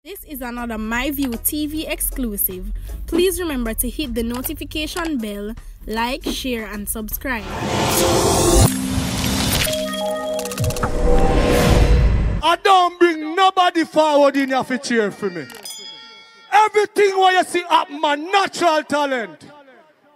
This is another MyView TV exclusive. Please remember to hit the notification bell, like, share, and subscribe. I don't bring nobody forward in here to cheer for me. Everything what you see up my natural talent.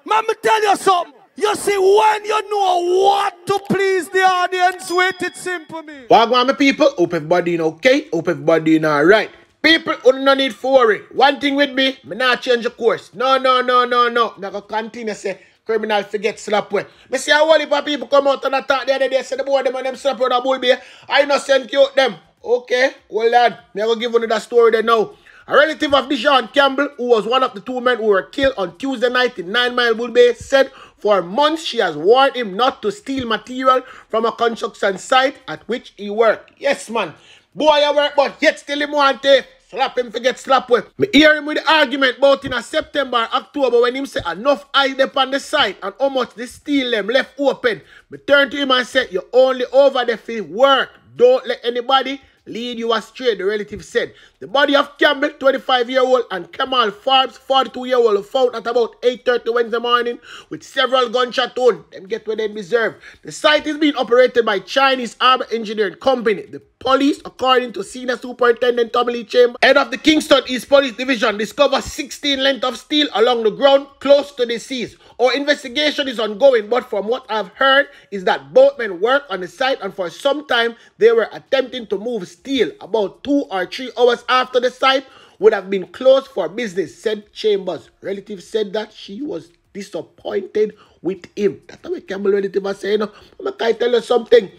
Let me tell you something. You see, when you know what to please the audience with, it's simple, me. Wagwan, my people. Hope everybody doing okay. Hope everybody doing alright. People who no need for worry. One thing with me not change the course. No. I'm going to continue to say criminal forget Slapweh. I see a whole heap of people come out and attack the other day. Say the boy them and them Slapweh the bull bear. I innocent cute them. Okay, hold on. I'm going to give you that story there now. A relative of Dijon Campbell, who was one of the two men who were killed on Tuesday night in 9 Mile Bull Bay, said for months she has warned him not to steal material from a construction site at which he worked. Yes, man. Boy, I work, but yet still him want to slap him forget Slapweh. Me hear him with the argument about in a September, October when him say enough eyes up on the site and how much the steel them left open. Me turn to him and say, you're only over there for work. Don't let anybody lead you astray, the relative said. The body of Campbell, 25-year-old, and Kamal Forbes, 42-year-old, were found at about 8:30 Wednesday morning with several gunshot wounds. Them get what they deserve. The site is being operated by Chinese Arbor Engineering Company. The police, according to Senior Superintendent Tommy Lee Chamber, head of the Kingston East Police Division, discovered 16 lengths of steel along the ground close to the deceased. Our investigation is ongoing, but from what I've heard is that both men worked on the site and for some time they were attempting to move steel. About 2 or 3 hours after the site would have been closed for business, said Chambers. Relatives said that she was disappointed with him. That's what Campbell relative was saying. I can tell you something.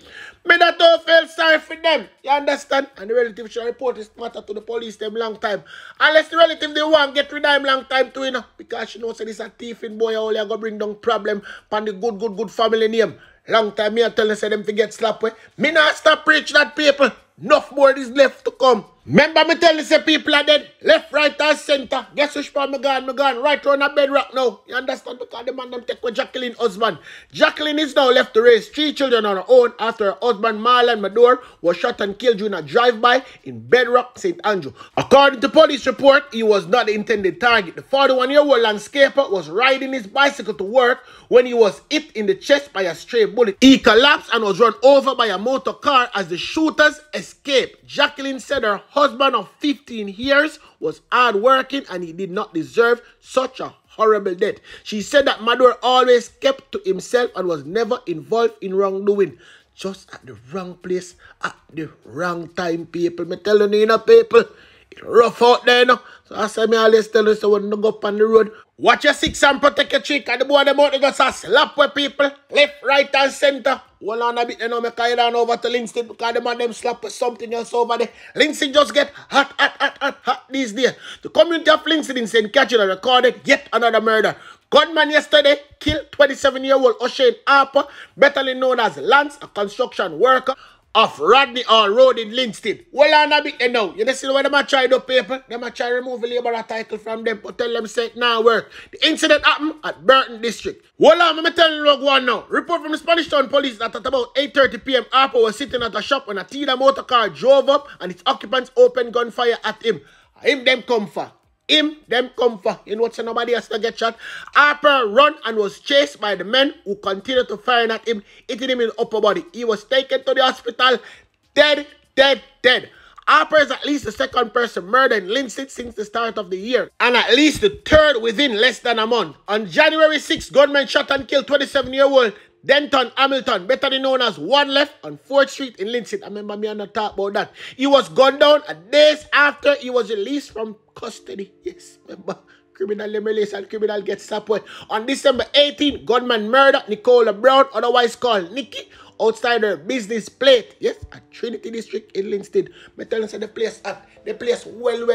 Me that don't feel sorry for them. You understand? And the relative should report this matter to the police them long time. Unless the relative they want get rid of him long time too, you know. Because she knows this a thief in boy only go bring down problem on the good family name. Long time me I tell them say them to get Slapweh. Me not stop preach that people. Enough more is left to come. Remember me tell you say people are dead. Left, right, and center. Guess which part me gone? Right round the bedrock now. You understand? Because the man them take with Jacqueline's husband. Jacqueline is now left to raise 3 children on her own after her husband Marlon Mador was shot and killed during a drive-by in Bedrock, St. Andrew. According to police report, he was not the intended target. The 41-year-old landscaper was riding his bicycle to work when he was hit in the chest by a stray bullet. He collapsed and was run over by a motor car as the shooters escaped. Jacqueline said her husband of 15 years was hard-working and he did not deserve such a horrible death. She said that Mador always kept to himself and was never involved in wrongdoing. Just at the wrong place, at the wrong time, people. Me telling you, people, it's rough out there, So I say me always tell you, so when you go up on the road, watch your 6 and protect your chick. And the boy them out, they just slap with people. Left, right, and center. Hold on a bit, you know, me carry down over to Ląnce because the man them slap with something else over there. Ląnce just get hot these days. The community of Ląnce in St. Catherine recorded yet another murder. Gunman yesterday killed 27-year-old O'Shane Harper, better known as Lance, a construction worker of Rodney Hall Road in Ląnce. Well, on a bit there now. You see where them try to people? Them try to remove the labor title from them, but tell them say it now work. The incident happened at Burton District. Well, I'm telling you one now. Report from the Spanish Town Police that at about 8:30 p.m. Harper was sitting at a shop when a Tida motor car drove up and its occupants opened gunfire at him. Him them come for. You know what, so nobody has to get shot. Harper run and was chased by the men who continued to fire at him, hitting him in the upper body. He was taken to the hospital, dead. Harper is at least the 2nd person murdered in Ląnce since the start of the year, and at least the 3rd within less than a month. On January 6, gunmen shot and killed 27-year-old Denton Hamilton, better known as One Left, on 4th Street in Ląnce. I remember me and I talk about that. He was gunned down days after he was released from custody. Yes, remember, criminal release and criminal gets Slapweh. On December 18, gunman murdered Nicola Brown, otherwise called Nikki, outside her business plate. Yes, at Trinity District in Ląnce. Me tell you the place at. The place well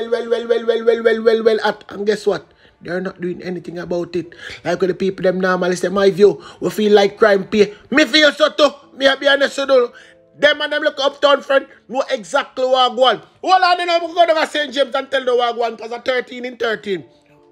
at. And guess what? They're not doing anything about it. Like when the people them normally say, my view, we feel like crime pay. Me feel so too. Me be honest with you. Them and them look uptown friend know exactly what I want. Hold on, I'm going to St. James and tell the what I want because I'm 13 in 13.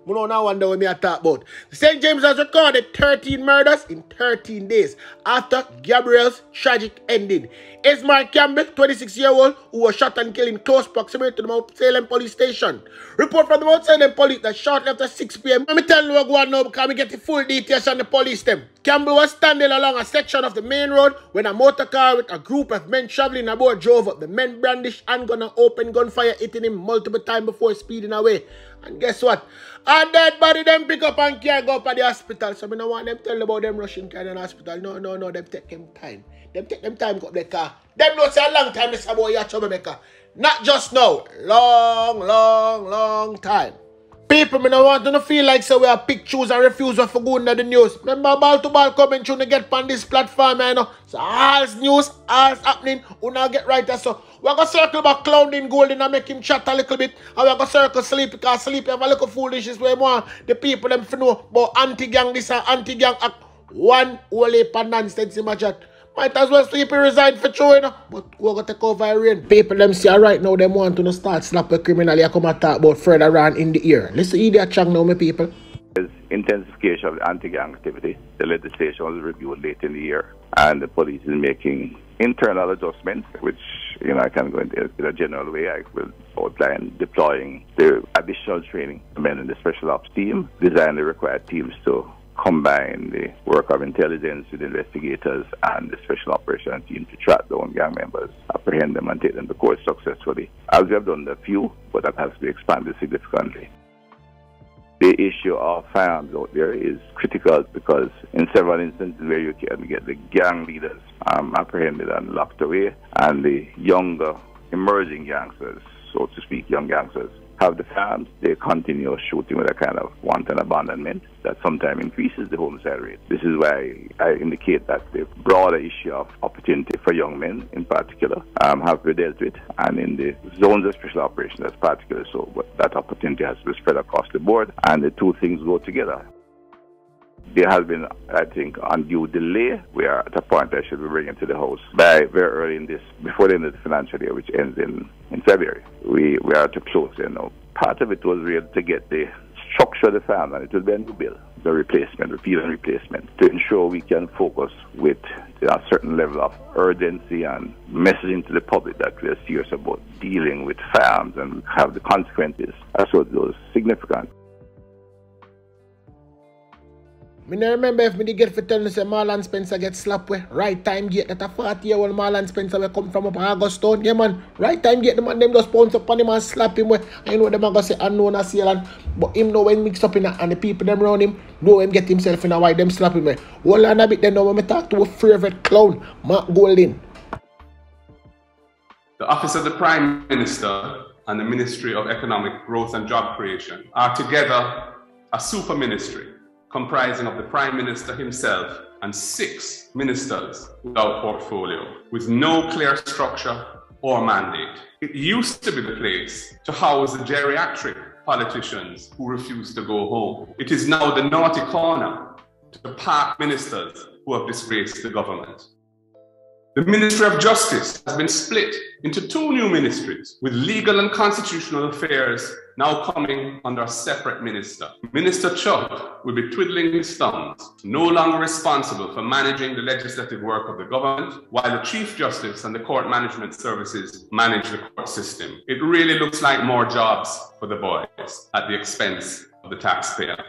I don't wonder what I talk about. St. James has recorded 13 murders in 13 days after Gabriel's tragic ending. Esmar Campbell, 26-year-old, who was shot and killed in close proximity to the Mount Salem police station. Report from the Mount Salem police that shortly after 6 p.m. Let me tell you what going on now because we get the full details on the police them. Campbell was standing along a section of the main road when a motor car with a group of men traveling aboard drove up. The men brandished handgun and opened gunfire, hitting him multiple times before speeding away. And guess what? A dead body them pick up and carry go up at the hospital. So I don't want them tell about them rushing carry in the hospital. No, them take them time. Them take them time go up the car. Them not say a long time this about your troublemaker. Not just now. Long time. People, me don't want to feel like so we are pick, choose and refuse for good into the news. Remember ball to ball coming through to get on this platform, you know. So all's news, all's happening, we now get right there. So we're going to circle back Clowning Golden and make him chat a little bit. And we're going to circle Sleep because Sleep have a little foolishness where more the people them to know about anti-gang this and anti-gang act. One whole heap of nonsense in my chat. Might as well Sleepy resign for true, you know. But we're going to take over rain. People them see right now, them want to start Slapweh criminal. You come and talk about further on in the year. Let's see that chang now, my people. There's intensification of anti-gang activity. The legislation was reviewed late in the year, and the police is making internal adjustments, which, you know, I can go into in a general way. I will outline deploying the additional training men in the special ops team, design the required teams to combine the work of intelligence with investigators and the special operations team to track down gang members, apprehend them and take them to court successfully. As we have done a few, but that has to be expanded significantly. The issue of firearms out there is critical because in several instances where you can get the gang leaders apprehended and locked away, and the younger emerging gangsters, so to speak, young gangsters, have the firearms, they continue shooting with a kind of wanton abandonment that sometimes increases the homicide rate. This is why I indicate that the broader issue of opportunity for young men in particular have to be dealt with, and in the zones of special operations that's particularly so, but that opportunity has to be spread across the board, and the two things go together. There has been, I think, undue delay. We are at a point I should be bringing to the House by very early in this, before the end of the financial year, which ends in February. We are to close, you know. Part of it was really to get the structure of the farm, and it will be a new bill, the replacement, repeal and replacement, to ensure we can focus with a certain level of urgency and messaging to the public that we are serious about dealing with farms and have the consequences as well as those significant. I don't remember if me get for telling say Marlon Spencer get Slapweh. Right time gate that a 40-year-old Marlon Spencer will come from up Augustown. Yeah man, right time gate the man them just pounce up on him and slap him. I know them are going to say unknown assailant. But him know when mixed up in that, and the people them around him know him get himself in a why them slap him. Hold on a bit then now when me talk to a favorite clown, Mark Golden. The Office of the Prime Minister and the Ministry of Economic Growth and Job Creation are together a super ministry comprising of the Prime Minister himself and 6 ministers without portfolio, with no clear structure or mandate. It used to be the place to house the geriatric politicians who refuse to go home. It is now the naughty corner to park ministers who have disgraced the government. The Ministry of Justice has been split into 2 new ministries, with legal and constitutional affairs now coming under a separate minister. Minister Chuck will be twiddling his thumbs, no longer responsible for managing the legislative work of the government, while the Chief Justice and the Court Management Services manage the court system. It really looks like more jobs for the boys at the expense of the taxpayer.